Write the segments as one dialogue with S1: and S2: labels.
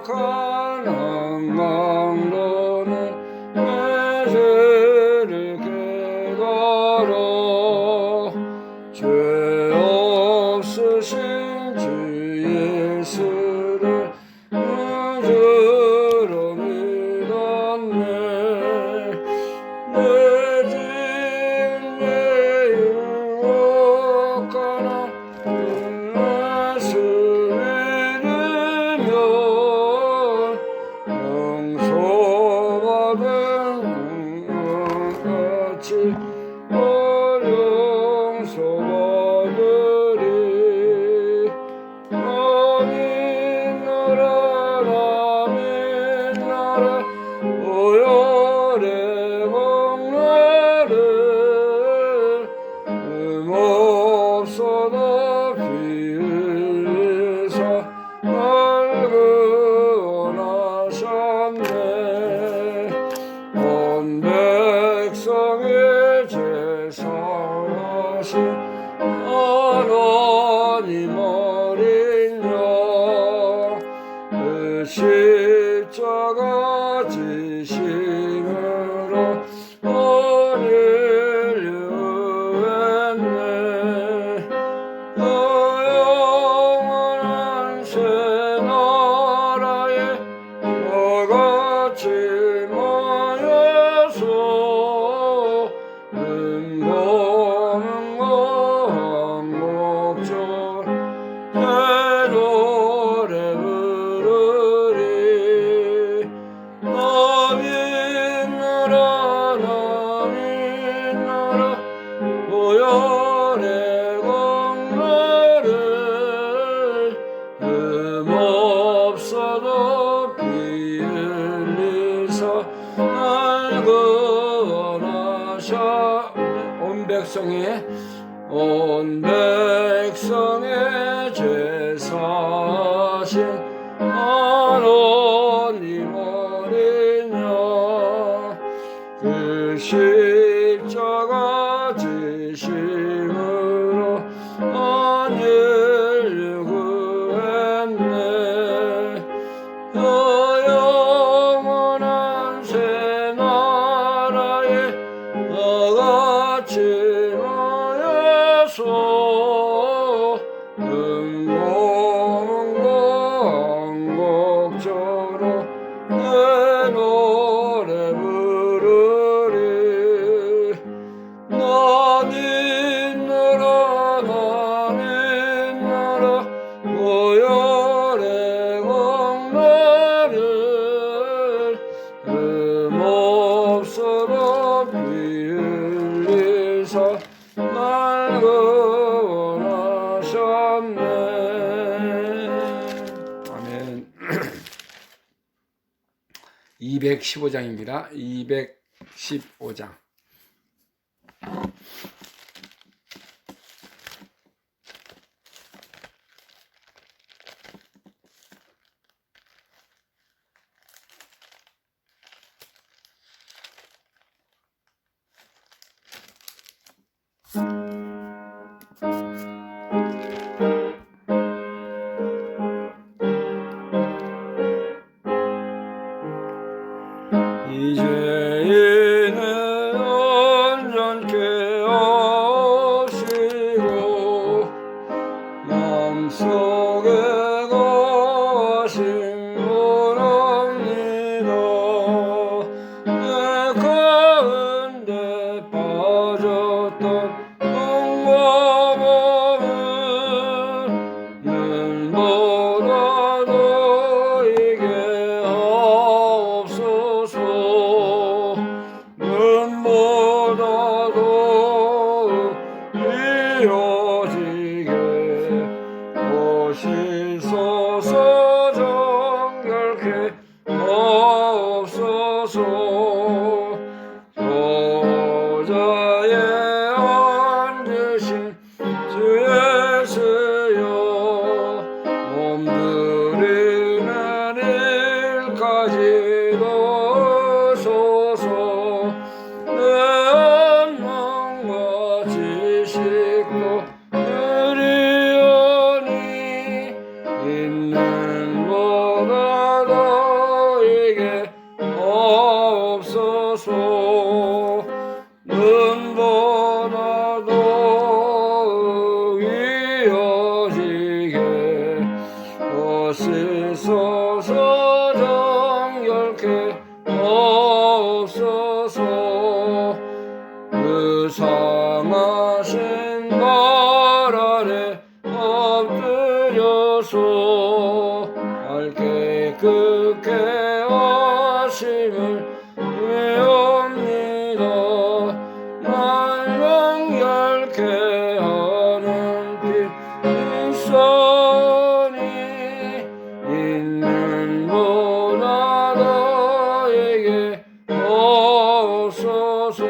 S1: 흥악한 한강로는 매주를 깨달아 죄 없으신 주 예수를 주로 믿었네. 내 진리의 행복하나 예수 믿으면 용서받은 같이 용서받으리. 나라 오열의 공로를 없어도 피 흘리사 날 구원하셨네. 온 백성의 죄 사하신 하나님 어린 양 그 십자가 지심으로 오늘 유했네. 영원한 새 나라에 다같이 모여서 한곡절 노래 부르리. 나 믿노라 오열의 공로를 없어도 피 흘리사 날 구원하셨네. 온 백성의 죄 사하신 하나님 어린 양 그 십자가 지심으로 온 인류 구했네. 영원한 새 나라에 다같이 모여서 한곡절로 내 노래 부르리. 나 믿노라 오열의 공로를 없어도 피 흘리사 날 구원하셨네. 아멘. 215장입니다. 215장. 이제는 온전케 하시고 마음속에 거하신 분옵니다. 내 가운데 빠졌던 꿈과 몸은 눈보라도 이게 하옵소서. 눈보다도 이어지게 오시소서. 정결케 하옵소서. 저자에 앉으신 주 예수여 몸부리는 일까지도 소서. 내 언능과 지식도 그리 오시소서 정결케 없소서 그 상하신 발 아래 엎드려서 밝게 그게 하심을 위옵니다. 날 정결케 하는 길 있으니 있는 보다 너에게 없소서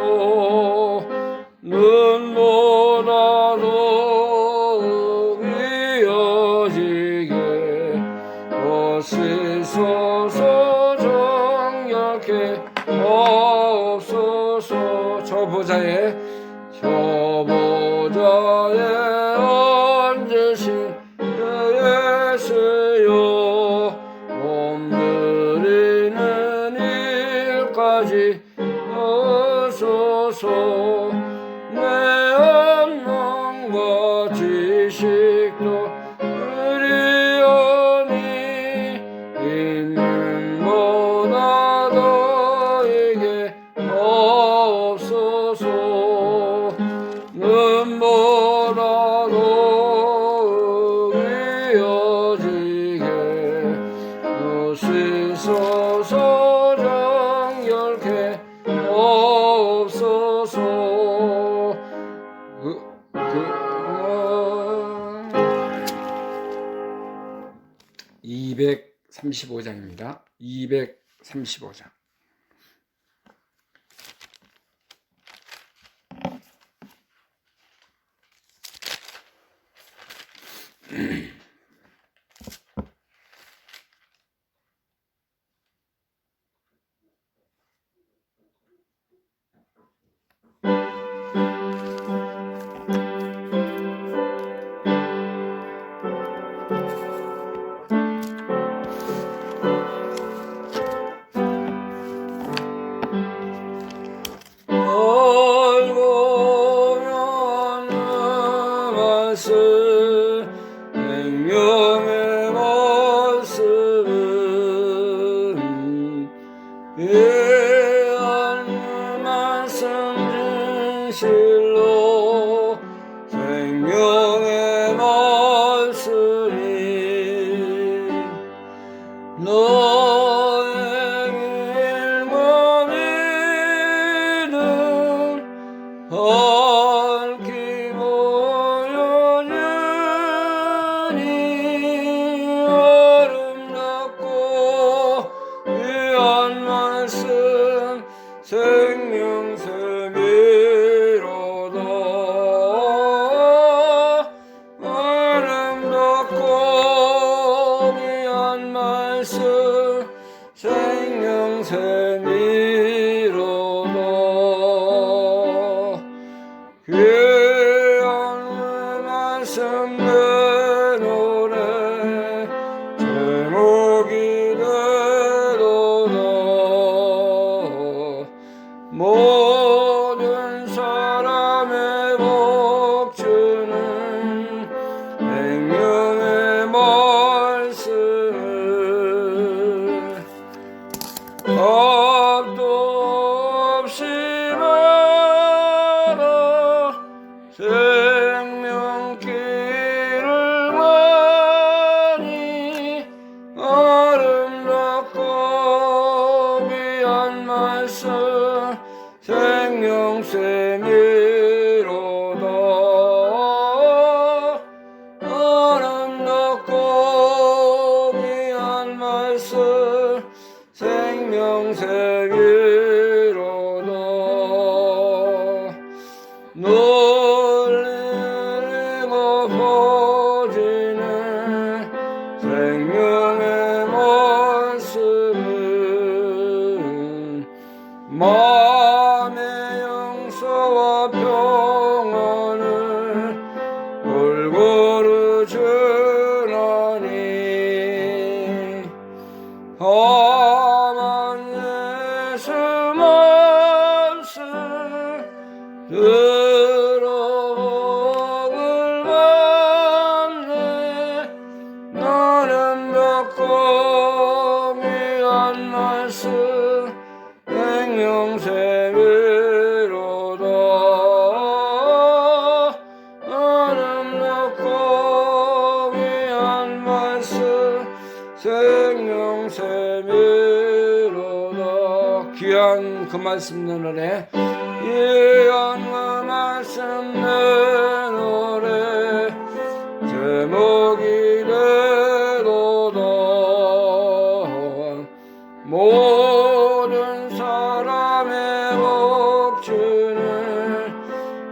S1: 눈보다 더욱 이어지게 오시소서 정결케 없소서 저 보좌에 앉으신 예수여 몸들이는 일까지 하소서 내 언능과 지식도 그리하니 있는 보다 너에게 없소서 눈보다 더욱 이어지게 오시소서 정결케 없소서 235장입니다. 235장. 생명의 말씀은 귀한 말씀 진실로 생명의 말씀이 너의 길과 믿음 밝히 보여주니 아름답고 귀한 말씀 생명샘이로다. 아름답고 귀한 말씀 생명샘이로다. 귀한 말씀 내 노래 제목이 되도다. 모든 사람의 복주는 생명의 말씀을 답도 없이 말아 생명길을 가니 아름답고 귀한 말씀 생명샘이로다. 아름답고 귀한 말씀 생명샘이로다. 놀리고 퍼지는 생명의 말씀은 마음의 용서와 평안을 골고루 주나니 험한 예수 말씀 들어보길 원해. 너는 생명샘이로다. 귀한 그 말씀 내 노래, 귀한 그 말씀 내 노래, 제목이 되도다. 모든 사람의 복주는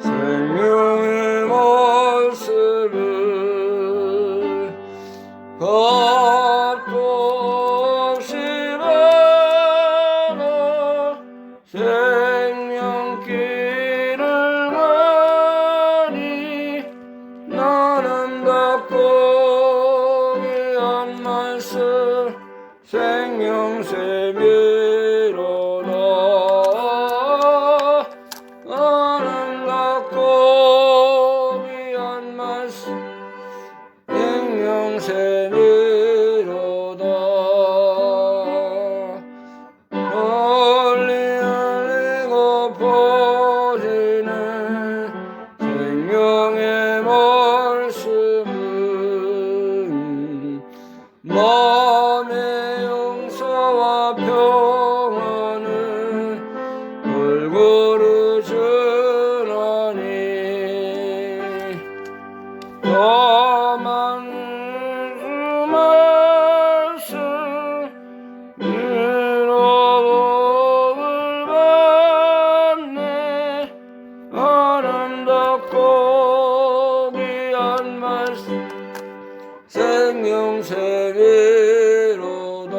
S1: 생명의 말씀을 값도 없이 받아 생명길을 가니 나는 닫고 귀한 말씀 생명샘이로다. 나는 닫고 귀한 말씀 생명샘이로다. 널리 알리고 퍼지는 생명의 말씀은 마음의 용서와 평안을 골고루 주나니 다만 그 말씀 유로복을 받네. 아름답고 귀한 말씀 생명샘이로다.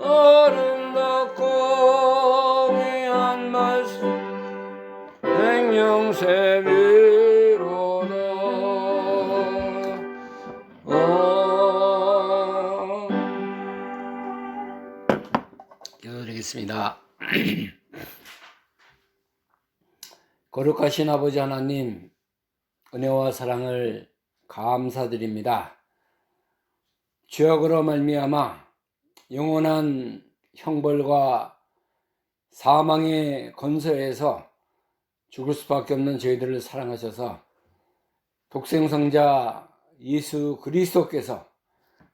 S1: 아름답고 귀한 말씀 생명샘이로다. 기도드리겠습니다. 거룩하신 아버지 하나님, 은혜와 사랑을 감사드립니다. 죄악으로 말미암아 영원한 형벌과 사망의 건서에서 죽을 수밖에 없는 저희들을 사랑하셔서 독생성자 예수 그리스도께서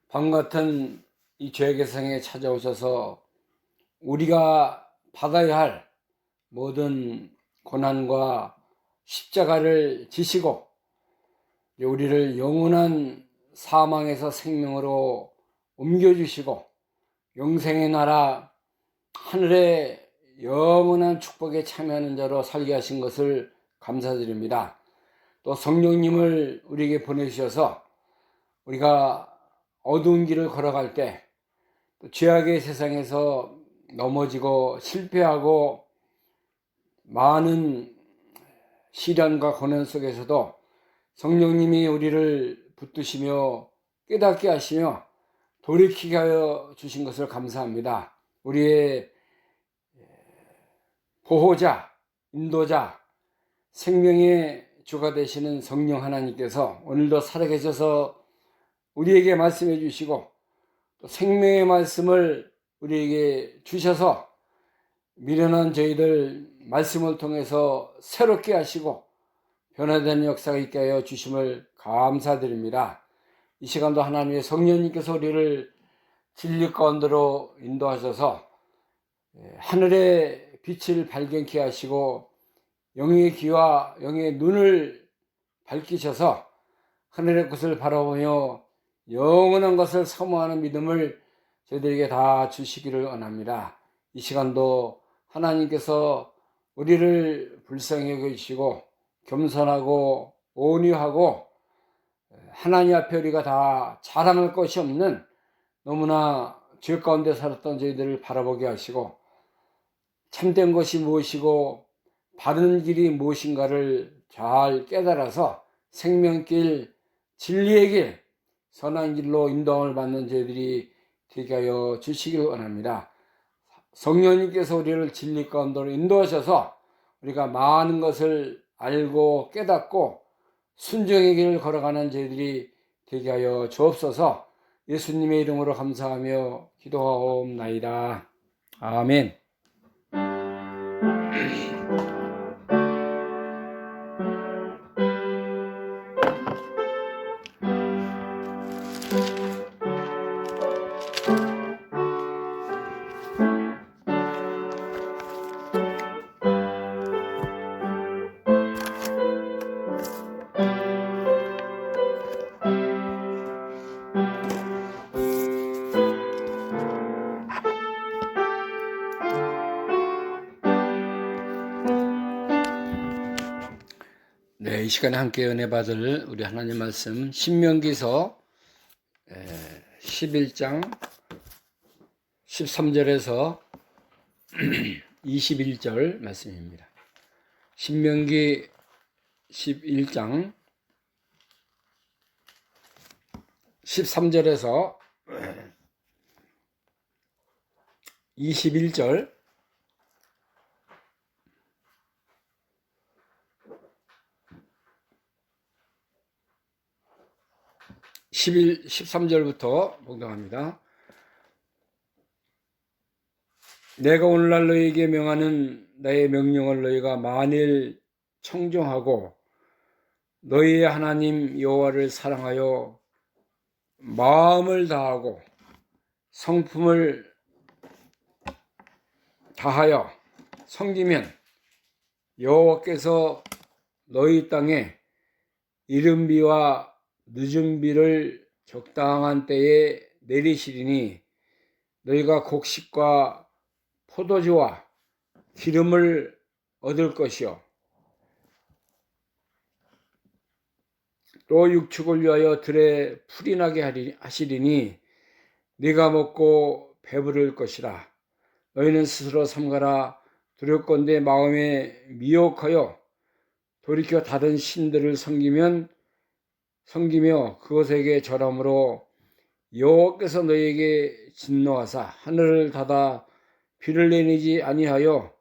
S1: 밤같은 이 죄의 세상에 찾아오셔서 우리가 받아야 할 모든 고난과 십자가를 지시고 우리를 영원한 사망에서 생명으로 옮겨주시고 영생의 나라 하늘의 영원한 축복에 참여하는 자로 살게 하신 것을 감사드립니다. 또 성령님을 우리에게 보내주셔서 우리가 어두운 길을 걸어갈 때 또 죄악의 세상에서 넘어지고 실패하고 많은 시련과 고난 속에서도 성령님이 우리를 붙드시며 깨닫게 하시며 돌이키게 하여 주신 것을 감사합니다. 우리의 보호자, 인도자, 생명의 주가 되시는 성령 하나님께서 오늘도 살아계셔서 우리에게 말씀해 주시고 또 생명의 말씀을 우리에게 주셔서 미련한 저희들 말씀을 통해서 새롭게 하시고 변화되는 역사가 있게 하여 주심을 감사드립니다. 이 시간도 하나님의 성령님께서 우리를 진리 가운데로 인도하셔서 하늘의 빛을 발견케 하시고 영의 귀와 영의 눈을 밝히셔서 하늘의 것을 바라보며 영원한 것을 사모하는 믿음을 저희들에게 다 주시기를 원합니다. 이 시간도 하나님께서 우리를 불쌍히 여기시고 겸손하고 온유하고 하나님 앞에 우리가 다 자랑할 것이 없는 너무나 죄 가운데 살았던 저희들을 바라보게 하시고 참된 것이 무엇이고 바른 길이 무엇인가를 잘 깨달아서 생명길, 진리의 길, 선한 길로 인도함을 받는 저희들이 되게 하여 주시길 원합니다. 성령님께서 우리를 진리 가운데로 인도하셔서 우리가 많은 것을 알고 깨닫고 순종의 길을 걸어가는 저희들이 되게 하여 주옵소서. 예수님의 이름으로 감사하며 기도하옵나이다. 아멘. 시간에 함께 은혜 받을 우리 하나님 말씀 신명기서 11장 13절에서 21절 말씀입니다. 신명기 11장 13절에서 21절 13절부터 봉독합니다. 내가 오늘날 너희에게 명하는 나의 명령을 너희가 만일 청종하고 너희의 하나님 여호와를 사랑하여 마음을 다하고 성품을 다하여 섬기면 여호와께서 너희 땅에 이른비와 늦은비를 적당한 때에 내리시리니 너희가 곡식과 포도주와 기름을 얻을 것이요 또 육축을 위하여 들에 풀이 나게 하시리니 네가 먹고 배부를 것이라. 너희는 스스로 삼가라. 두렵건대 마음에 미혹하여 돌이켜 다른 신들을 섬기며 그것에게 절함으로 여호와께서 너희에게 진노하사 하늘을 닫아 비를 내리지 아니하여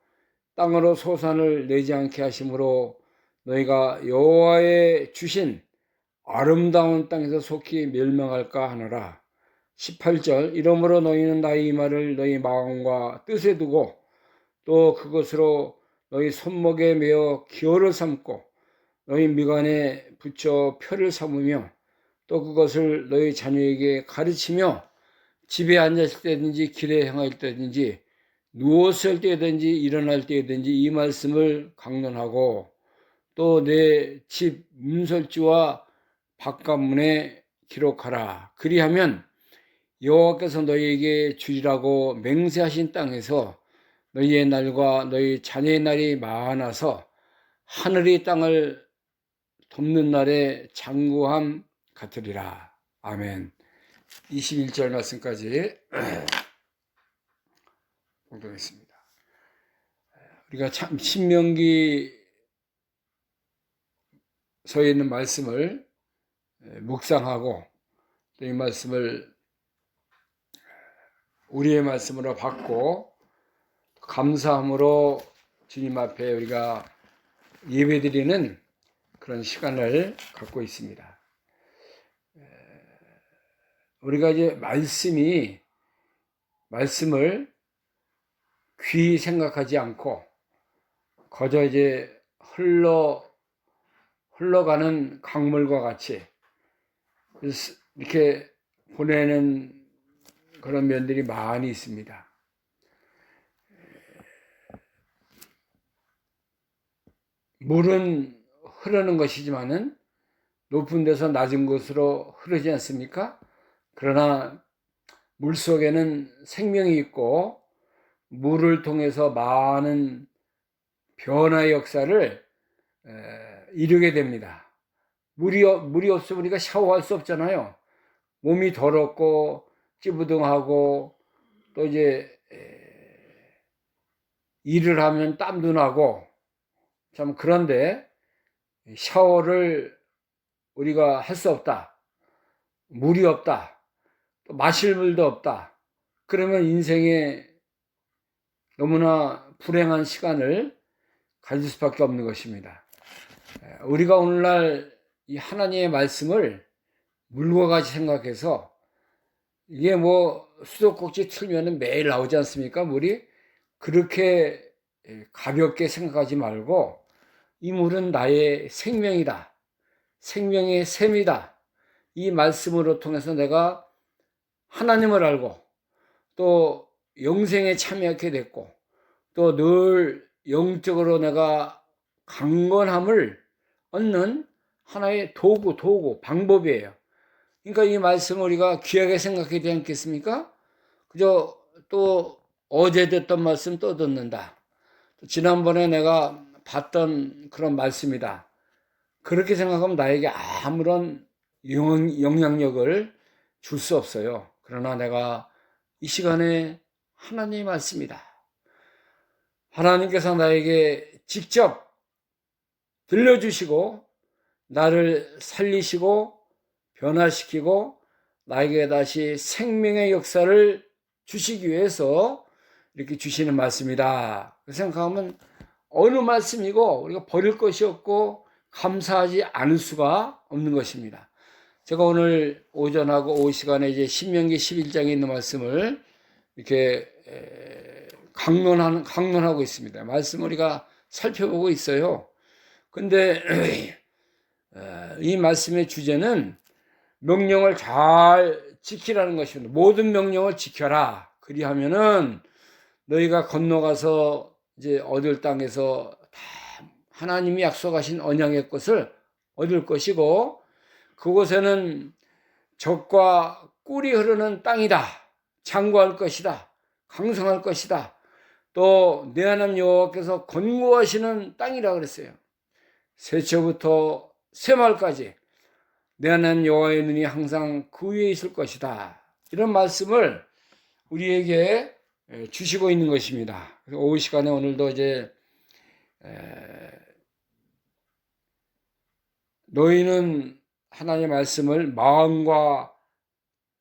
S1: 땅으로 소산을 내지 않게 하심으로 너희가 여호와의 주신 아름다운 땅에서 속히 멸망할까 하노라. 18절 이러므로 너희는 나의 이 말을 너희 마음과 뜻에 두고 또 그것으로 너희 손목에 매어 기호를 삼고 너희 미간에 붙여 표를 삼으며 또 그것을 너희 자녀에게 가르치며 집에 앉았을 때든지 길에 행할 때든지 누웠을 때든지 일어날 때든지 이 말씀을 강론하고 또 내 집 문설주와 바깥문에 기록하라. 그리하면 여호와께서 너희에게 주리라고 맹세하신 땅에서 너희의 날과 너희 자녀의 날이 많아서 하늘이 땅을 덮는 날에 장구함 같으리라. 아멘. 21절 말씀까지 봉독했습니다. 우리가 참 신명기서에 있는 말씀을 묵상하고 또 이 말씀을 우리의 말씀으로 받고 감사함으로 주님 앞에 우리가 예배드리는 그런 시간을 갖고 있습니다. 우리가 이제 말씀을 귀히 생각하지 않고 거저 이제 흘러가는 강물과 같이 이렇게 보내는 그런 면들이 많이 있습니다. 물은 흐르는 것이지만은 높은 데서 낮은 곳으로 흐르지 않습니까? 그러나 물 속에는 생명이 있고 물을 통해서 많은 변화의 역사를 이루게 됩니다. 물이 없으면 우리가 샤워할 수 없잖아요. 몸이 더럽고 찌부둥하고 또 이제 일을 하면 땀도 나고 참 그런데 샤워를 우리가 할 수 없다. 물이 없다. 또 마실 물도 없다. 그러면 인생에 너무나 불행한 시간을 가질 수밖에 없는 것입니다. 우리가 오늘날 이 하나님의 말씀을 물과 같이 생각해서 이게 뭐 수도꼭지 틀면은 매일 나오지 않습니까? 물이 그렇게 가볍게 생각하지 말고 이 물은 나의 생명이다. 생명의 샘이다. 이 말씀으로 통해서 내가 하나님을 알고 또 영생에 참여하게 됐고 또 늘 영적으로 내가 강건함을 얻는 하나의 도구, 방법이에요. 그러니까 이 말씀을 우리가 귀하게 생각해야 되지 않겠습니까? 그저 또 어제 듣던 말씀 또 듣는다. 지난번에 내가 봤던 그런 말씀이다. 그렇게 생각하면 나에게 아무런 영향력을 줄 수 없어요. 그러나 내가 이 시간에 하나님의 말씀이다. 하나님께서 나에게 직접 들려주시고 나를 살리시고 변화시키고 나에게 다시 생명의 역사를 주시기 위해서 이렇게 주시는 말씀이다. 생각하면 어느 말씀이고 우리가 버릴 것이 없고 감사하지 않을 수가 없는 것입니다. 제가 오늘 오전하고 오후 시간에 이제 신명기 11장에 있는 말씀을 이렇게 강론하고 있습니다. 말씀 우리가 살펴보고 있어요. 근데 이 말씀의 주제는 명령을 잘 지키라는 것입니다. 모든 명령을 지켜라. 그리하면은 너희가 건너가서 이제 얻을 땅에서 다 하나님이 약속하신 언약의 것을 얻을 것이고 그곳에는 젖과 꿀이 흐르는 땅이다. 장구할 것이다. 강성할 것이다. 또 내 하나님 여호와께서 권고하시는 땅이라 그랬어요. 새초부터 새말까지 내 하나님 여호와의 눈이 항상 그 위에 있을 것이다. 이런 말씀을 우리에게 주시고 있는 것입니다. 오후 시간에 오늘도 이제 너희는 하나님의 말씀을 마음과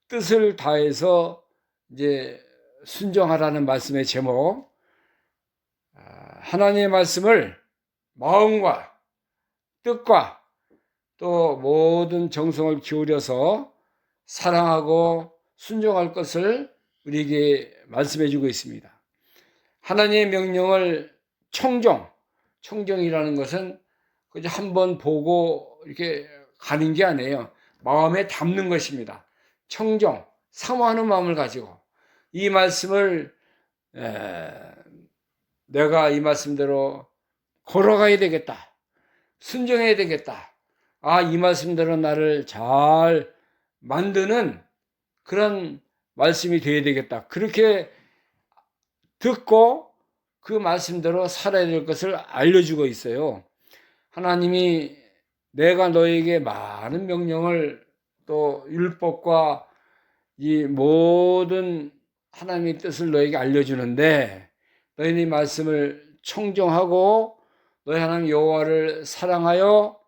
S1: 뜻을 다해서 이제 순종하라는 말씀의 제목, 하나님의 말씀을 마음과 뜻과 또 모든 정성을 기울여서 사랑하고 순종할 것을 우리에게 말씀해 주고 있습니다. 하나님의 명령을 청정이라는 것은 그저 한번 보고 이렇게 가는 게 아니에요. 마음에 담는 것입니다. 사모하는 마음을 가지고 이 말씀을 내가 이 말씀대로 걸어가야 되겠다. 순종해야 되겠다. 이 말씀대로 나를 잘 만드는 그런 말씀이 되어야 되겠다. 그렇게 듣고 그 말씀대로 살아야 될 것을 알려주고 있어요. 하나님이 내가 너에게 많은 명령을 또 율법과 이 모든 하나님의 뜻을 너에게 알려주는데 너희는 이 말씀을 청정하고 너희 하나님 여호와를 사랑하여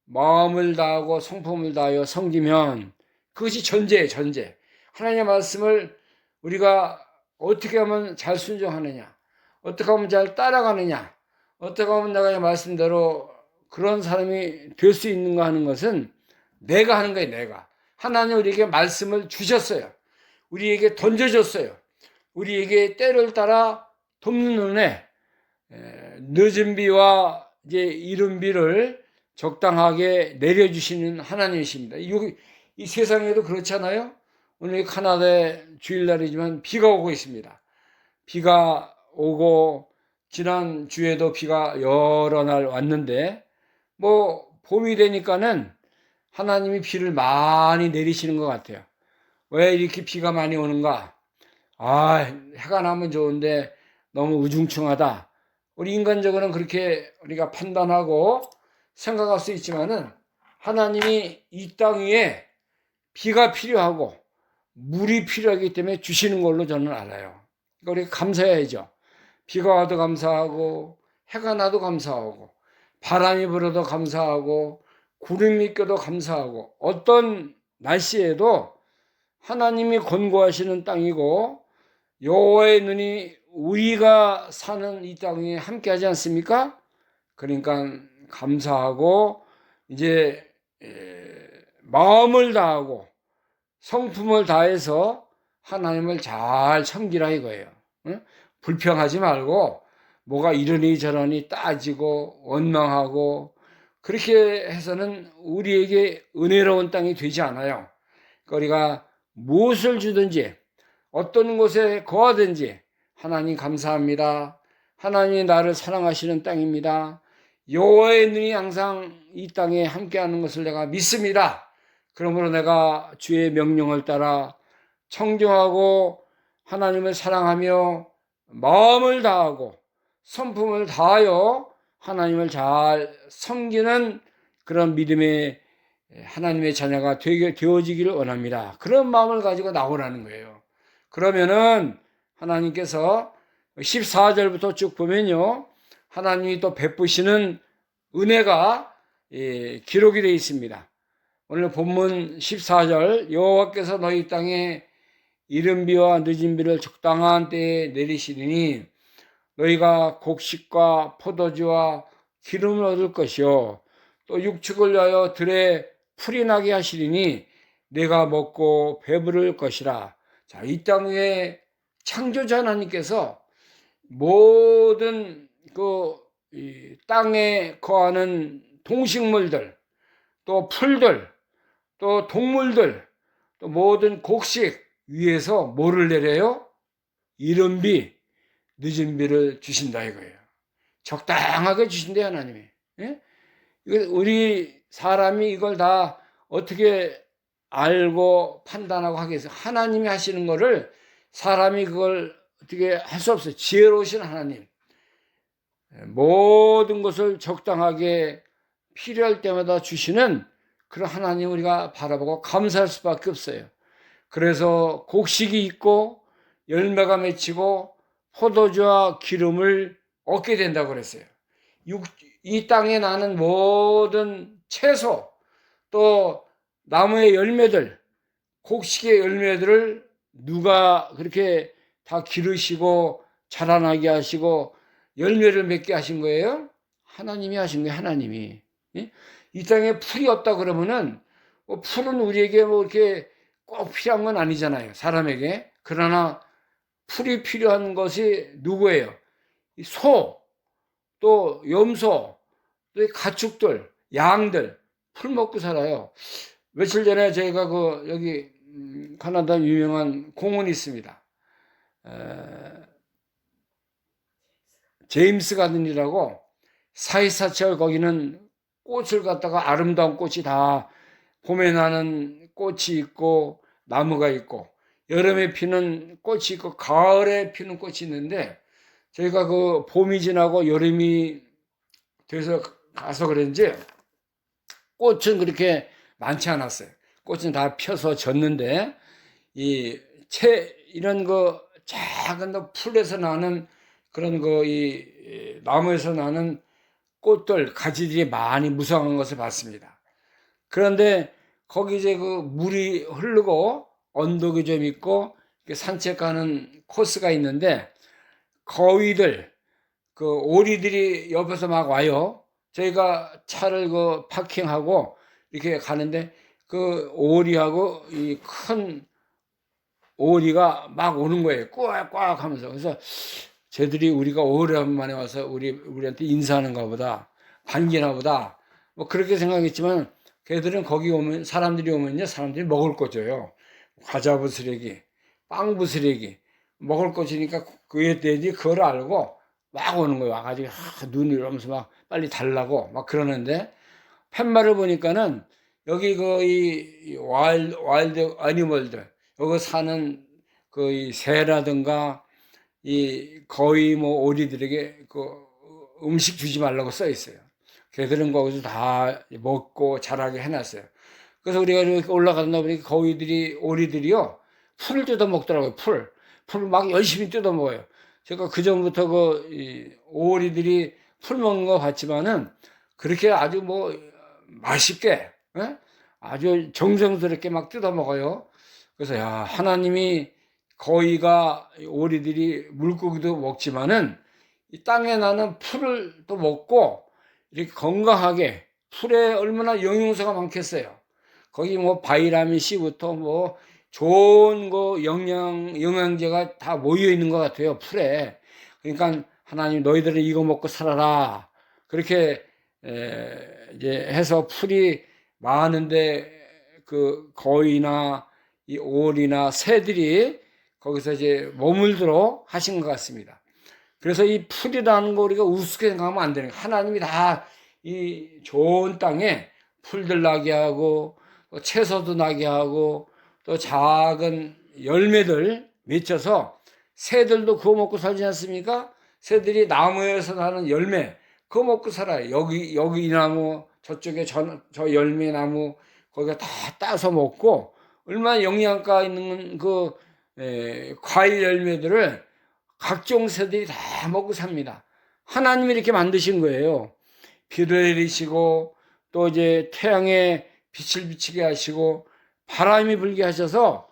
S1: 마음을 다하고 성품을 다하여 섬기면 그것이 전제예요. 전제. 하나님의 말씀을 우리가 어떻게 하면 잘 순종하느냐, 어떻게 하면 잘 따라가느냐, 어떻게 하면 내가 이 말씀대로 그런 사람이 될 수 있는가 하는 것은 내가 하는 거예요. 내가. 하나님 우리에게 말씀을 주셨어요. 우리에게 던져줬어요. 우리에게 때를 따라 돕는 은혜, 늦은 비와 이제 이른 비를 적당하게 내려주시는 하나님이십니다. 이 세상에도 그렇잖아요. 오늘 카나다의 주일날이지만 비가 오고 있습니다. 비가 오고 지난 주에도 비가 여러 날 왔는데 봄이 되니까는 하나님이 비를 많이 내리시는 것 같아요. 왜 이렇게 비가 많이 오는가? 해가 나면 좋은데 너무 우중충하다. 우리 인간적으로는 그렇게 우리가 판단하고 생각할 수 있지만은 하나님이 이 땅 위에 비가 필요하고 물이 필요하기 때문에 주시는 걸로 저는 알아요. 그러니까 우리가 감사해야죠. 비가 와도 감사하고 해가 나도 감사하고 바람이 불어도 감사하고 구름이 껴도 감사하고 어떤 날씨에도 하나님이 권고하시는 땅이고 여호와의 눈이 우리가 사는 이 땅에 함께 하지 않습니까? 그러니까 감사하고 이제 마음을 다하고 성품을 다해서 하나님을 잘 섬기라 이거예요. 불평하지 말고 뭐가 이러니 저러니 따지고 원망하고 그렇게 해서는 우리에게 은혜로운 땅이 되지 않아요. 그러니까 우리가 무엇을 주든지 어떤 곳에 거하든지 하나님 감사합니다. 하나님이 나를 사랑하시는 땅입니다. 여호와의 눈이 항상 이 땅에 함께하는 것을 내가 믿습니다. 그러므로 내가 주의 명령을 따라 청정하고 하나님을 사랑하며 마음을 다하고 성품을 다하여 하나님을 잘 섬기는 그런 믿음의 하나님의 자녀가 되어지기를 원합니다. 그런 마음을 가지고 나오라는 거예요. 그러면은 하나님께서 14절부터 쭉 보면요, 하나님이 또 베푸시는 은혜가 기록이 되어 있습니다. 오늘 본문 14절, 여호와께서 너희 땅에 이른비와 늦은비를 적당한 때에 내리시리니 너희가 곡식과 포도주와 기름을 얻을 것이요 또 육축을 위하여 들에 풀이 나게 하시리니 내가 먹고 배부를 것이라. 자, 이 땅에 창조자 하나님께서 모든 이 땅에 거하는 동식물들, 또 풀들, 또 동물들, 또 모든 곡식 위에서 뭐를 내려요? 이른 비, 늦은 비를 주신다 이거예요. 적당하게 주신대요, 하나님이. 예? 우리 사람이 이걸 다 어떻게 알고 판단하고 하겠어요? 하나님이 하시는 거를 사람이 그걸 어떻게 할 수 없어요. 지혜로우신 하나님. 모든 것을 적당하게 필요할 때마다 주시는 그런 하나님 우리가 바라보고 감사할 수밖에 없어요. 그래서 곡식이 있고 열매가 맺히고 포도주와 기름을 얻게 된다고 그랬어요. 이 땅에 나는 모든 채소, 또 나무의 열매들, 곡식의 열매들을 누가 그렇게 다 기르시고 자라나게 하시고 열매를 맺게 하신 거예요? 하나님이 하신 거예요, 하나님이. 이 땅에 풀이 없다 그러면은, 풀은 우리에게 뭐 이렇게 꼭 필요한 건 아니잖아요, 사람에게. 그러나 풀이 필요한 것이 누구예요? 소, 또 염소, 또 가축들, 양들, 풀 먹고 살아요. 며칠 전에 저희가 여기 캐나다 유명한 공원이 있습니다. 제임스 가든이라고 사이사철 거기는 꽃을 갖다가 아름다운 꽃이 다 봄에 나는 꽃이 있고 나무가 있고 여름에 피는 꽃이 있고 가을에 피는 꽃이 있는데 저희가 봄이 지나고 여름이 돼서 가서 그런지 꽃은 그렇게 많지 않았어요. 꽃은 다 펴서 졌는데 이런 작은 풀에서 나는 그런 이 나무에서 나는 꽃들 가지들이 많이 무성한 것을 봤습니다. 그런데 거기 이제 물이 흐르고 언덕이 좀 있고 산책하는 코스가 있는데 거위들 오리들이 옆에서 막 와요. 저희가 차를 파킹하고 이렇게 가는데 오리하고 이 큰 오리가 막 오는 거예요. 꽉꽉 하면서. 그래서 쟤들이 우리가 오랜만에 와서 우리한테 인사하는가 보다, 반기나 보다, 뭐 그렇게 생각했지만 걔들은 거기 사람들이 오면요, 사람들이 먹을 거 줘요. 과자 부스러기, 빵 부스러기, 먹을 거 주니까 그에 대해 그걸 알고 막 오는 거예요. 와가지고 눈이 이러면서 막 빨리 달라고 막 그러는데 팻말을 보니까는 여기 이 와일드 애니멀들 여기 사는 이 새라든가 이 거위 오리들에게 음식 주지 말라고 써 있어요. 걔들은 거기서 다 먹고 자라게 해놨어요. 그래서 우리가 이렇게 올라가다 보니 오리들이요 풀을 뜯어 먹더라고요. 풀을 막 열심히 뜯어 먹어요. 제가 그 전부터 오리들이 풀 먹는 거 봤지만은 그렇게 아주 맛있게 아주 정성스럽게 막 뜯어 먹어요. 그래서 하나님이 거위가 오리들이 물고기도 먹지만은 이 땅에 나는 풀을 또 먹고 이렇게 건강하게 풀에 얼마나 영양소가 많겠어요. 거기 바이라민 C부터 좋은 영양제가 다 모여 있는 것 같아요, 풀에. 그러니까 하나님 너희들은 이거 먹고 살아라. 그렇게 이제 해서 풀이 많은데 거위나 이 오리나 새들이 거기서 이제 머물도록 하신 것 같습니다. 그래서 이 풀이라는 거 우리가 우습게 생각하면 안 되는 거예요. 하나님이 다 이 좋은 땅에 풀들 나게 하고 또 채소도 나게 하고 또 작은 열매들 맺혀서 새들도 그거 먹고 살지 않습니까? 새들이 나무에서 나는 열매 그거 먹고 살아요. 여기 이 나무 저쪽에 저 열매나무 거기가 다 따서 먹고 얼마나 영양가 있는 그 과일 열매들을 각종 새들이 다 먹고 삽니다. 하나님이 이렇게 만드신 거예요. 비를 내리시고 또 이제 태양에 빛을 비치게 하시고 바람이 불게 하셔서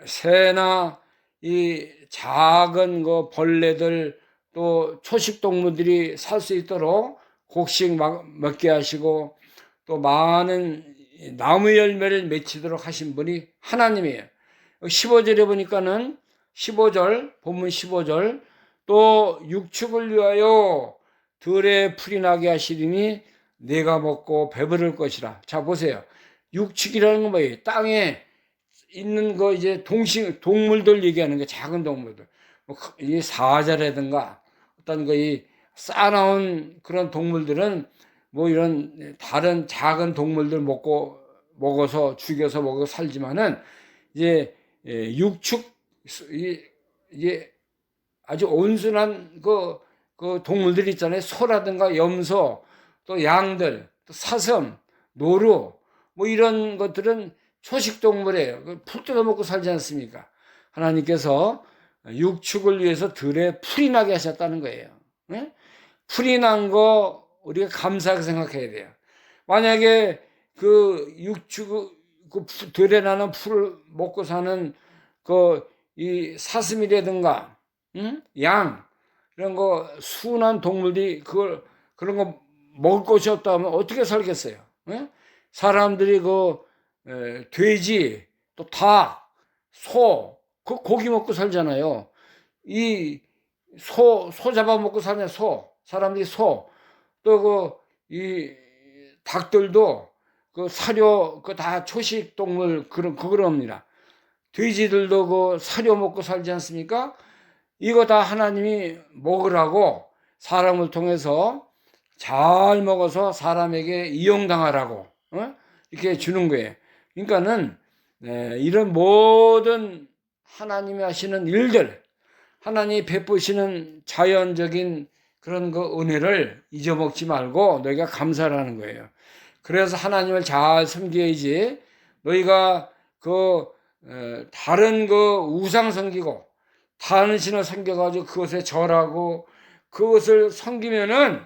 S1: 새나 이 작은 그 벌레들 또 초식 동물들이 살 수 있도록 곡식 먹게 하시고 또 많은 나무 열매를 맺히도록 하신 분이 하나님이에요. 15절에 보니까는 15절 본문 15절 또 육축을 위하여 들에 풀이 나게 하시리니 내가 먹고 배부를 것이라. 자 보세요. 육축이라는 건 뭐예요? 땅에 있는 거 이제 동물들 얘기하는 게 작은 동물들. 이 사자라든가 어떤 이 쌓아놓은 그런 동물들은 뭐 이런 다른 작은 동물들 먹어서 죽여서 먹어 살지만은 이제 육축 이게 아주 온순한 그 동물들 있잖아요. 소라든가 염소 또 양들 또 사슴 노루 뭐 이런 것들은 초식 동물이에요. 풀 뜯어 먹고 살지 않습니까? 하나님께서 육축을 위해서 들에 풀이 나게 하셨다는 거예요. 네? 풀이 난 거 우리가 감사하게 생각해야 돼요. 만약에 그 육축 그 들에 나는 풀을 먹고 사는 이 사슴이라든가 양 이런 거 순한 동물들이 그런 거 먹을 것이 없다면 어떻게 살겠어요? 네? 사람들이 돼지 또 닭, 소 그 고기 먹고 살잖아요. 이 소 잡아먹고 사는 사람들이 또 이 닭들도 그 사료 다 초식 동물 그겁니다. 돼지들도 그 사료 먹고 살지 않습니까? 이거 다 하나님이 먹으라고 사람을 통해서 잘 먹어서 사람에게 이용당하라고 이렇게 주는 거예요. 그러니까는 이런 모든 하나님이 하시는 일들, 하나님이 베푸시는 자연적인 그런 그 은혜를 잊어먹지 말고 너희가 감사를 하는 거예요. 그래서 하나님을 잘 섬겨야지 너희가 다른 우상 섬기고 다른 신을 섬겨가지고 그것에 절하고 그것을 섬기면은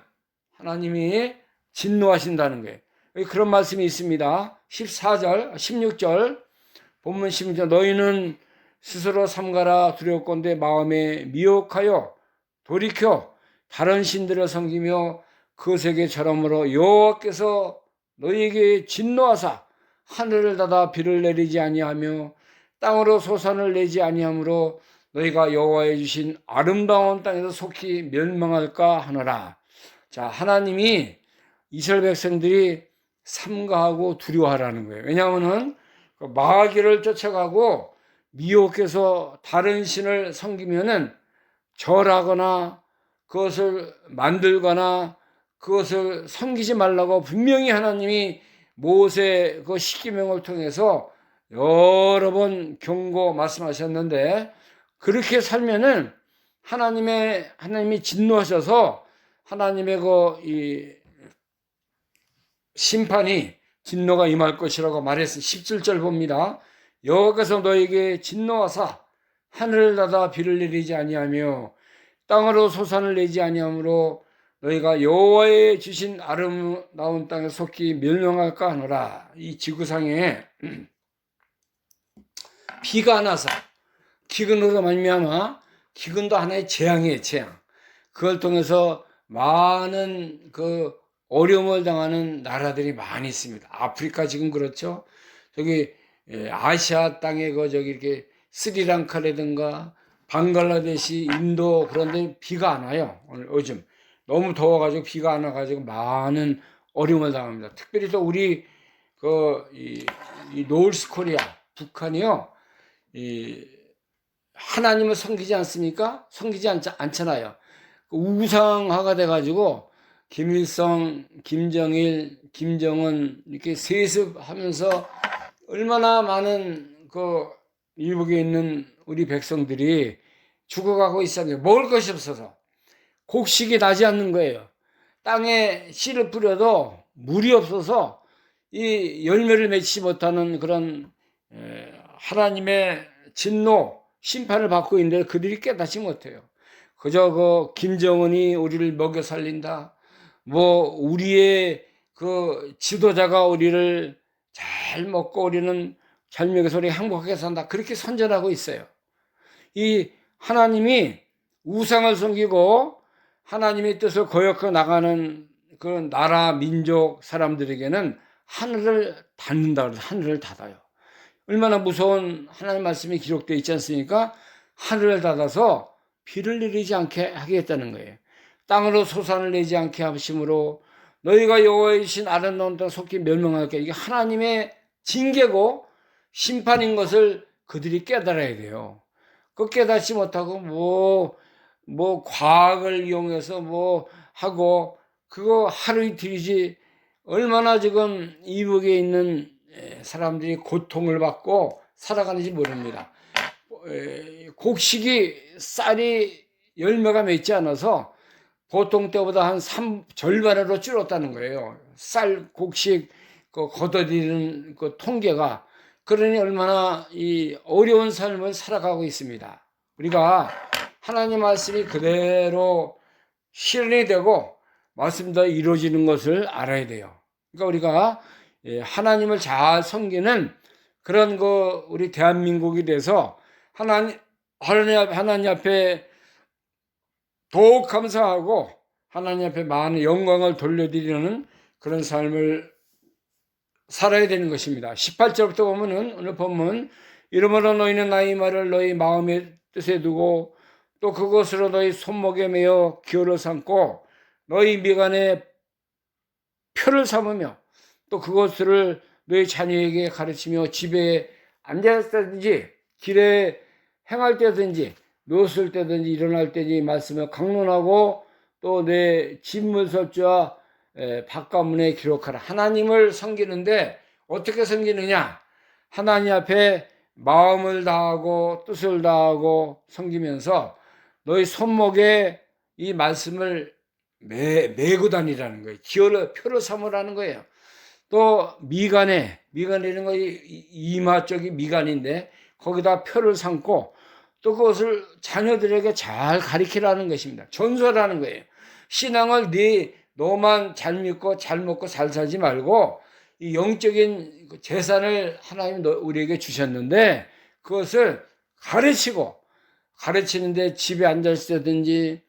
S1: 하나님이 진노하신다는 거예요. 그런 말씀이 있습니다. 14절, 16절 본문 16절 너희는 스스로 삼가라 두렵건대 마음에 미혹하여 돌이켜 다른 신들을 섬기며 그것에게 절함으로 여호와께서 너희에게 진노하사 하늘을 닫아 비를 내리지 아니하며 땅으로 소산을 내지 아니하므로 너희가 여호와의 주신 아름다운 땅에서 속히 멸망할까 하노라. 자, 하나님이 이스라엘 백성들이 삼가하고 두려워하라는 거예요. 왜냐하면은 마귀를 쫓아가고 미혹해서 다른 신을 섬기면은 절하거나 그것을 만들거나 그것을 섬기지 말라고 분명히 하나님이 모세 그 십계명을 통해서 여러 번 경고 말씀하셨는데 그렇게 살면은 하나님이 진노하셔서 하나님의 이 심판이 진노가 임할 것이라고 말했어요. 17절 봅니다. 여호와께서 너에게 진노하사 하늘을 닫아 비를 내리지 아니하며 땅으로 소산을 내지 아니하므로 너희가 여호와의 주신 아름다운 땅에 속히 멸망할까 하노라. 이 지구상에 비가 안 와서 기근으로 말미암아 기근도 하나의 재앙이에요. 재앙. 그걸 통해서 많은 어려움을 당하는 나라들이 많이 있습니다. 아프리카 지금 그렇죠. 저기 아시아 땅에 이렇게 스리랑카라든가 방글라데시, 인도 그런 데 비가 안 와요. 요즘 너무 더워가지고 비가 안 와가지고 많은 어려움을 당합니다. 특별히 또 우리 이 노스 코리아 북한이요. 하나님을 섬기지 않습니까? 섬기지 않잖아요. 우상화가 돼가지고 김일성, 김정일, 김정은 이렇게 세습하면서 얼마나 많은 일국에 있는 우리 백성들이 죽어가고 있었는데 먹을 것이 없어서 곡식이 나지 않는 거예요. 땅에 씨를 뿌려도 물이 없어서 이 열매를 맺지 못하는 그런 하나님의 진노, 심판을 받고 있는데 그들이 깨닫지 못해요. 그저 그 김정은이 우리를 먹여 살린다. 뭐 우리의 그 지도자가 우리를 잘 먹고 우리는 잘 먹여서 우리 행복하게 산다. 그렇게 선전하고 있어요. 이 하나님이 우상을 섬기고 하나님의 뜻을 거역해 나가는 그 나라 민족 사람들에게는 하늘을 닫는다 그래서 하늘을 닫아요. 얼마나 무서운 하나님 말씀이 기록되어 있지 않습니까? 하늘을 닫아서 비를 내리지 않게 하겠다는 거예요. 땅으로 소산을 내지 않게 하심으로 너희가 여호와의 신 아름다운 땅 속히 멸망할게. 이게 하나님의 징계고 심판인 것을 그들이 깨달아야 돼요. 그 깨닫지 못하고 뭐 과학을 이용해서 뭐 하고 그거 하루 이틀이지 얼마나 지금 이북에 있는 사람들이 고통을 받고 살아가는지 모릅니다. 곡식이 쌀이 열매가 맺지 않아서 보통 때보다 한 절반으로 줄었다는 거예요. 쌀 곡식 그 걷어들이는 그 통계가. 그러니 얼마나 이 어려운 삶을 살아가고 있습니다. 우리가 하나님 말씀이 그대로 실현이 되고 말씀대로 이루어지는 것을 알아야 돼요. 그러니까 우리가 하나님을 잘 섬기는 그런 우리 대한민국이 돼서 하나님 앞에 더욱 감사하고 하나님 앞에 많은 영광을 돌려드리는 그런 삶을 살아야 되는 것입니다. 18절부터 보면은 오늘 본문 이러므로 너희는 나의 말을 너희 마음의 뜻에 두고 또 그것으로 너희 손목에 매어 기호를 삼고 너희 미간에 표를 삼으며 또 그것을 너희 자녀에게 가르치며 집에 앉았다든지 길에 행할 때든지 누웠을 때든지 일어날 때든지 말씀을 강론하고 또 내 집문설주와 바깥문에 기록하라. 하나님을 섬기는데 어떻게 섬기느냐? 하나님 앞에 마음을 다하고 뜻을 다하고 섬기면서 너희 손목에 이 말씀을 메고 다니라는 거예요. 표를 삼으라는 거예요. 또 미간이라는 거 이마 쪽이 미간인데 거기다 표를 삼고 또 그것을 자녀들에게 잘 가르치라는 것입니다. 전수하라는 거예요. 신앙을 너만 잘 믿고 잘 먹고 잘 살지 말고 이 영적인 재산을 하나님 우리에게 주셨는데 그것을 가르치는데 집에 앉았을 때든지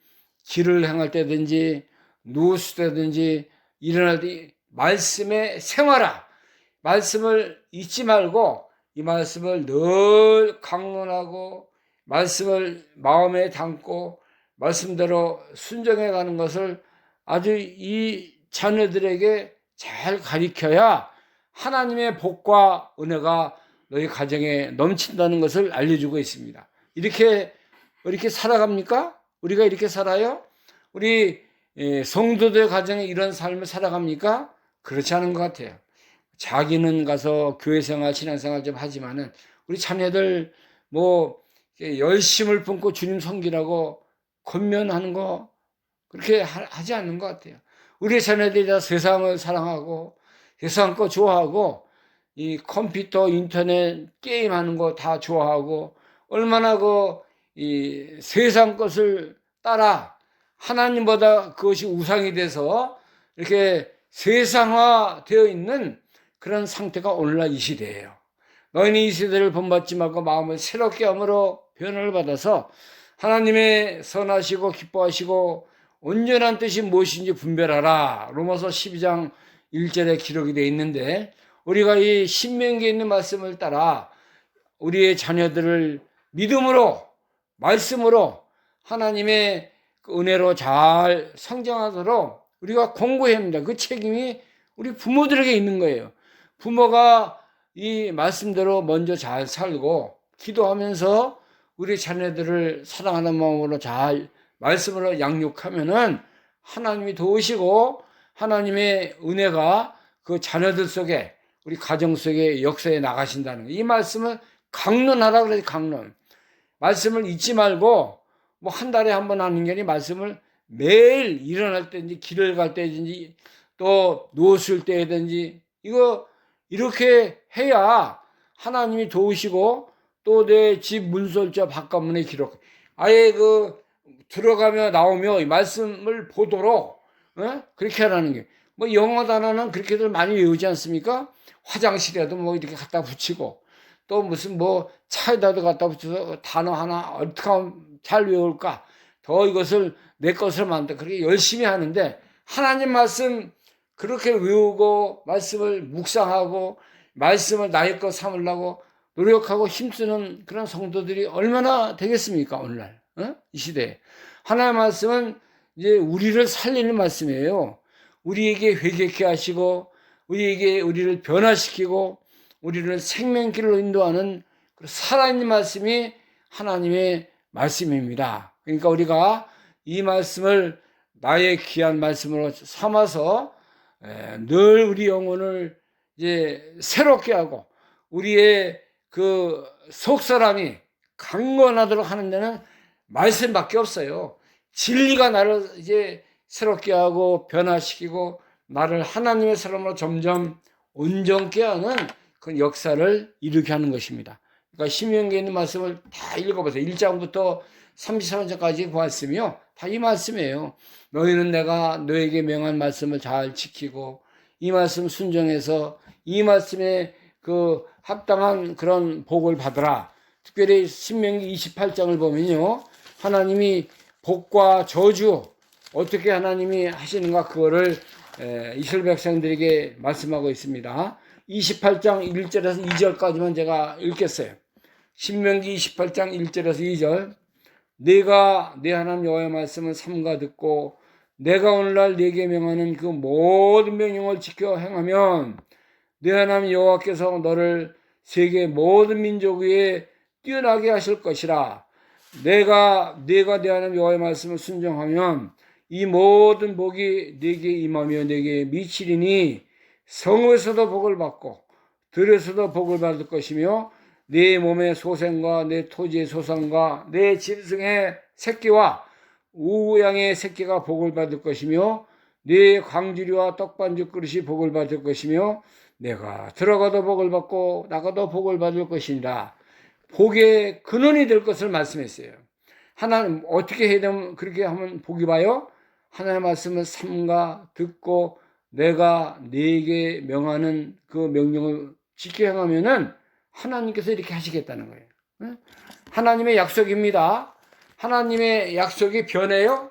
S1: 길을 행할 때든지 누웠을 때든지 일어날 때 말씀에 생활하. 말씀을 잊지 말고 이 말씀을 늘 강론하고 말씀을 마음에 담고 말씀대로 순종해 가는 것을 아주 이 자녀들에게 잘 가르쳐야 하나님의 복과 은혜가 너희 가정에 넘친다는 것을 알려주고 있습니다. 이렇게 살아갑니까? 우리가 이렇게 살아요? 우리 성도들 가정에 이런 삶을 살아갑니까? 그렇지 않은 것 같아요. 자기는 가서 교회생활, 신앙생활 좀 하지만은 우리 자녀들 열심을 품고 주님 섬기라고 권면하는 거 그렇게 하지 않는 것 같아요. 우리 자녀들이 다 세상을 사랑하고 세상 거 좋아하고 이 컴퓨터, 인터넷, 게임하는 거 다 좋아하고 얼마나 이 세상 것을 따라 하나님보다 그것이 우상이 돼서 이렇게 세상화 되어 있는 그런 상태가 오늘날 이 시대예요. 너희는 이 시대를 본받지 말고 마음을 새롭게 함으로 변화를 받아서 하나님의 선하시고 기뻐하시고 온전한 뜻이 무엇인지 분별하라. 로마서 12장 1절에 기록이 되어 있는데 우리가 이 신명기에 있는 말씀을 따라 우리의 자녀들을 믿음으로 말씀으로 하나님의 그 은혜로 잘 성장하도록 우리가 공부해야 합니다. 그 책임이 우리 부모들에게 있는 거예요. 부모가 이 말씀대로 먼저 잘 살고 기도하면서 우리 자녀들을 사랑하는 마음으로 잘 말씀으로 양육하면은 하나님이 도우시고 하나님의 은혜가 그 자녀들 속에 우리 가정 속에 역사에 나가신다는 거예요. 이 말씀을 강론하라 그래요. 강론. 말씀을 잊지 말고 한 달에 한 번 하는 게 아니라 말씀을 매일 일어날 때든지 길을 갈 때든지 또 누웠을 때든지 이거 이렇게 해야 하나님이 도우시고 또 내 집 문설자 바깥문에 기록 아예 그 들어가며 나오며 이 말씀을 보도록 그렇게 하라는 게 뭐 영어 단어는 그렇게들 많이 외우지 않습니까? 화장실에도 뭐 이렇게 갖다 붙이고 또 무슨 뭐 차에다도 갖다 붙여서 단어 하나 어떻게 하면 잘 외울까 더 이것을 내 것을 만들 그렇게 열심히 하는데 하나님 말씀 그렇게 외우고 말씀을 묵상하고 말씀을 나의 것 삼으려고 노력하고 힘쓰는 그런 성도들이 얼마나 되겠습니까? 오늘날 이 시대에 하나님의 말씀은 이제 우리를 살리는 말씀이에요. 우리에게 회개케 하시고 우리를 변화시키고 우리를 생명길로 인도하는 살아있는 말씀이 하나님의 말씀입니다. 그러니까 우리가 이 말씀을 나의 귀한 말씀으로 삼아서 늘 우리 영혼을 이제 새롭게 하고 우리의 그 속사람이 강건하도록 하는 데는 말씀밖에 없어요. 진리가 나를 이제 새롭게 하고 변화시키고 나를 하나님의 사람으로 점점 온전케 하는 그 역사를 이루게 하는 것입니다. 그러니까 신명기에 있는 말씀을 다 읽어보세요. 1장부터 33장까지 보았으며 다 이 말씀이에요. 너희는 내가 너에게 명한 말씀을 잘 지키고 이 말씀 순종해서 이 말씀에 그 합당한 그런 복을 받으라. 특별히 신명기 28장을 보면요. 하나님이 복과 저주 어떻게 하나님이 하시는가 그거를 이스라엘 백성들에게 말씀하고 있습니다. 28장 1절에서 2절까지만 제가 읽겠어요. 신명기 28장 1절에서 2절 내가 내 하나님 여호와의 말씀을 삼가 듣고 내가 오늘날 네게 명하는 그 모든 명령을 지켜 행하면 내 하나님 여호와께서 너를 세계 모든 민족 위에 뛰어나게 하실 것이라. 내가 내 하나님 여호와의 말씀을 순종하면 이 모든 복이 네게 임하며 네게 미치리니 성에서도 복을 받고 들에서도 복을 받을 것이며 네 몸의 소생과 내 토지의 소산과 내 짐승의 새끼와 우양의 새끼가 복을 받을 것이며 네 광주리와 떡반죽 그릇이 복을 받을 것이며 내가 들어가도 복을 받고 나가도 복을 받을 것이니라. 복의 근원이 될 것을 말씀했어요. 하나님 어떻게 해야 되면 그렇게 하면 복이 봐요? 하나님의 말씀을 삼가 듣고 내가 네게 명하는 그 명령을 지켜 행하면은 하나님께서 이렇게 하시겠다는 거예요. 하나님의 약속입니다. 하나님의 약속이 변해요?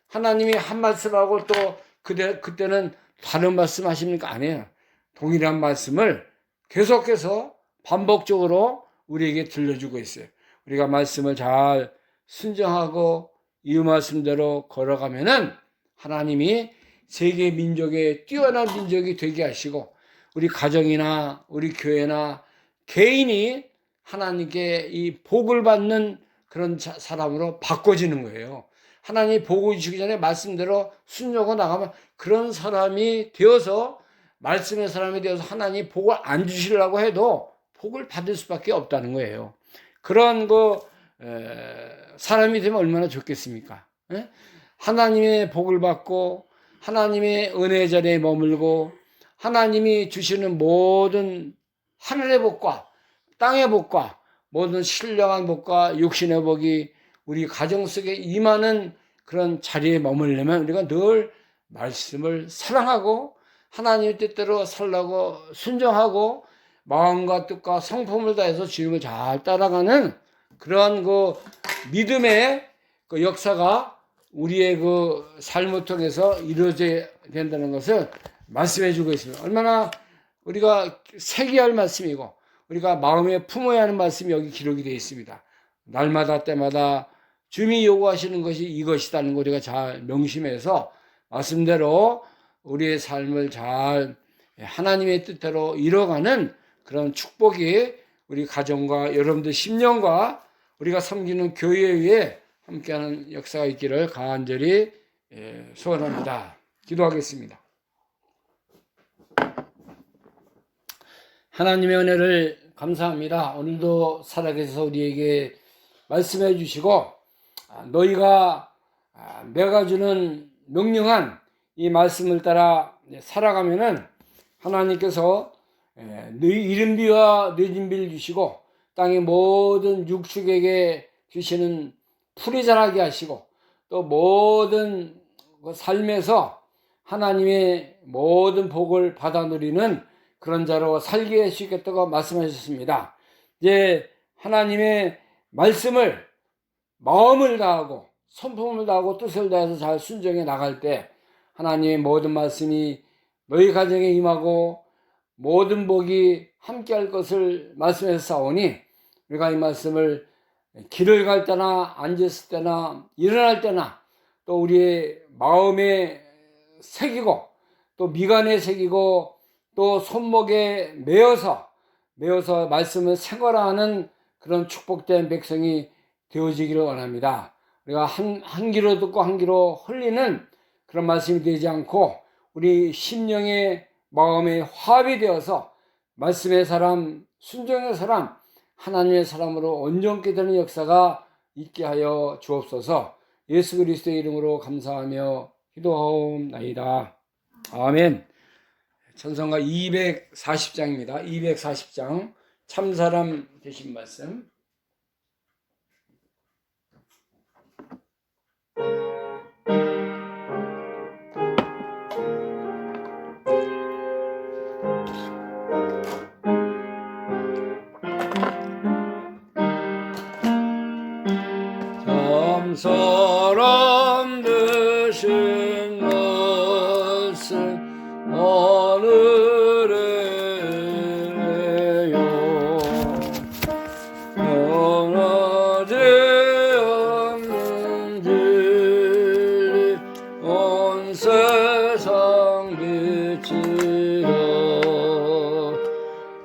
S1: 하나님이 한 말씀하고 또 그때는 다른 말씀 하십니까? 안 해요. 동일한 말씀을 계속해서 반복적으로 우리에게 들려주고 있어요. 우리가 말씀을 잘 순종하고 이 말씀대로 걸어가면은 하나님이 세계 민족의 뛰어난 민족이 되게 하시고 우리 가정이나 우리 교회나 개인이 하나님께 이 복을 받는 그런 사람으로 바꿔지는 거예요. 하나님이 복을 주시기 전에 말씀대로 순종하고 나가면 그런 사람이 되어서 말씀의 사람이 되어서 하나님이 복을 안 주시려고 해도 복을 받을 수밖에 없다는 거예요. 그런 사람이 되면 얼마나 좋겠습니까? 하나님의 복을 받고 하나님의 은혜 자리에 머물고 하나님이 주시는 모든 하늘의 복과 땅의 복과 모든 신령한 복과 육신의 복이 우리 가정 속에 임하는 그런 자리에 머물려면 우리가 늘 말씀을 사랑하고 하나님의 뜻대로 살라고 순종하고 마음과 뜻과 성품을 다해서 주님을 잘 따라가는 그런 그 믿음의 그 역사가 우리의 그 삶을 통해서 이루어져야 된다는 것을 말씀해 주고 있습니다. 얼마나 우리가 새겨야 할 말씀이고 우리가 마음에 품어야 하는 말씀이 여기 기록이 되어 있습니다. 날마다 때마다 주님이 요구하시는 것이 이것이라는 거 우리가 잘 명심해서 말씀대로 우리의 삶을 잘 하나님의 뜻대로 이뤄가는 그런 축복이 우리 가정과 여러분들 심령과 우리가 섬기는 교회 위에 함께하는 역사가 있기를 간절히 소원합니다. 기도하겠습니다. 하나님의 은혜를 감사합니다. 오늘도 살아계셔서 우리에게 말씀해 주시고 너희가 내가 주는 명령한 이 말씀을 따라 살아가면은 하나님께서 이른비와 늦은비를 주시고 땅의 모든 육축에게 주시는 풀이 자라게 하시고 또 모든 삶에서 하나님의 모든 복을 받아 누리는 그런 자로 살게 해주시겠다고 말씀하셨습니다. 이제 하나님의 말씀을 마음을 다하고 성품을 다하고 뜻을 다해서 잘 순종해 나갈 때 하나님의 모든 말씀이 너희 가정에 임하고 모든 복이 함께할 것을 말씀해서 싸우니 우리가 이 말씀을 길을 갈 때나 앉았을 때나 일어날 때나 또 우리의 마음에 새기고 또 미간에 새기고 또 손목에 메어서 말씀을 생활하는 그런 축복된 백성이 되어지기를 원합니다. 우리가 한 귀로 듣고 한 귀로 흘리는 그런 말씀이 되지 않고 우리 심령의 마음에 화합이 되어서 말씀의 사람, 순종의 사람, 하나님의 사람으로 온전케 되는 역사가 있게 하여 주옵소서. 예수 그리스도의 이름으로 감사하며 기도하옵나이다. 아멘. 찬송가 240장입니다. 240장 참사람 되신 말씀. 참사람 되신 말씀 하늘에요 변하지 않는 진리 온 세상 비치라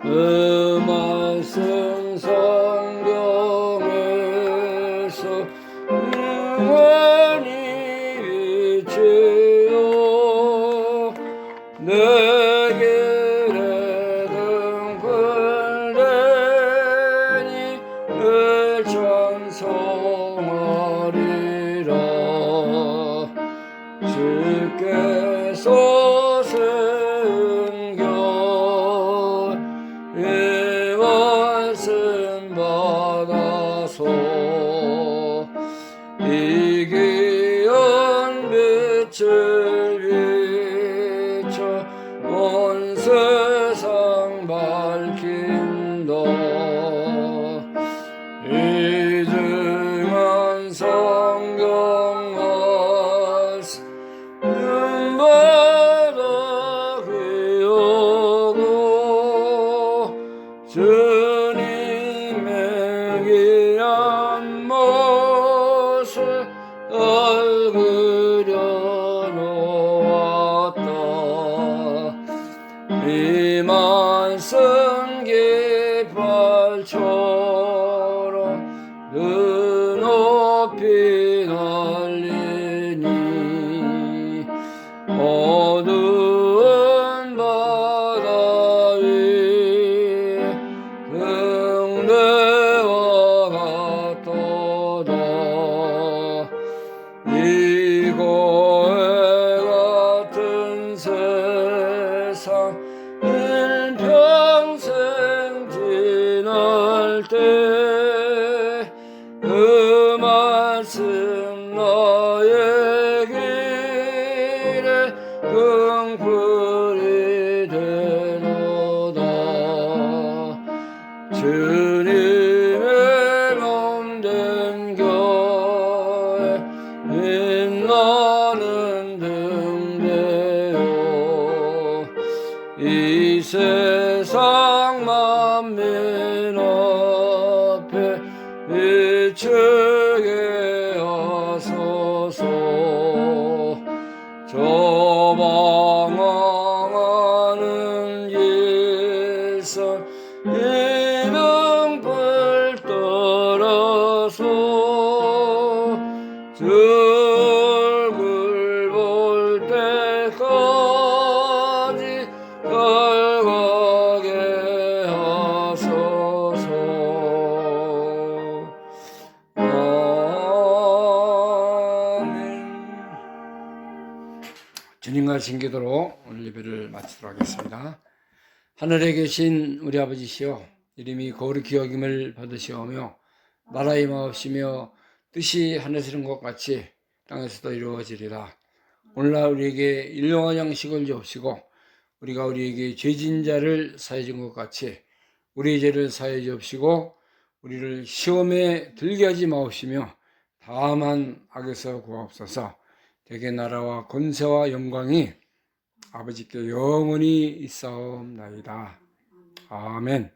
S1: 그 말씀 성경에서 영원히 비치어 내 길에 등불되니 늘 찬송하리라 주께서 세운 결 이 말씀 받아서 이 귀한 빛을 비춰 온 세상 밝힌다 이 중한 성경 말씀 받아 배우고 주님의 귀한 모습 얼굴려 놓았다 이 말씀 깃발처럼 그 높이 날리니 어두운 바다 위에 등대와 같도다 이고에 같은 세상 일평생 지날 때 그 말씀 나의 길에 등불이 되노다 주님의 몸된 교회 빛나는 등대요 이 세상 만민 앞에 비추게 하소서 저 방황하는 일선 이등불 따라서 주 얼굴 볼 때까지 걸어가게 하소서. 아멘. 주님과 신기도로 오늘 예배를 마치도록 하겠습니다. 하늘에 계신 우리 아버지시여, 이름이 거룩히 여김을 받으시오며 나라의 마옵시며 뜻이 하늘에서 이룬 것 같이 땅에서도 이루어지리라. 오늘날 우리에게 일용할 양식을 주옵시고 우리가 우리에게 죄진 자를 사해 준 것 같이 우리의 죄를 사해 주옵시고 우리를 시험에 들게 하지 마옵시며 다만 악에서 구하옵소서. 대개 나라와 권세와 영광이 아버지께 영원히 있사옵나이다. 아멘.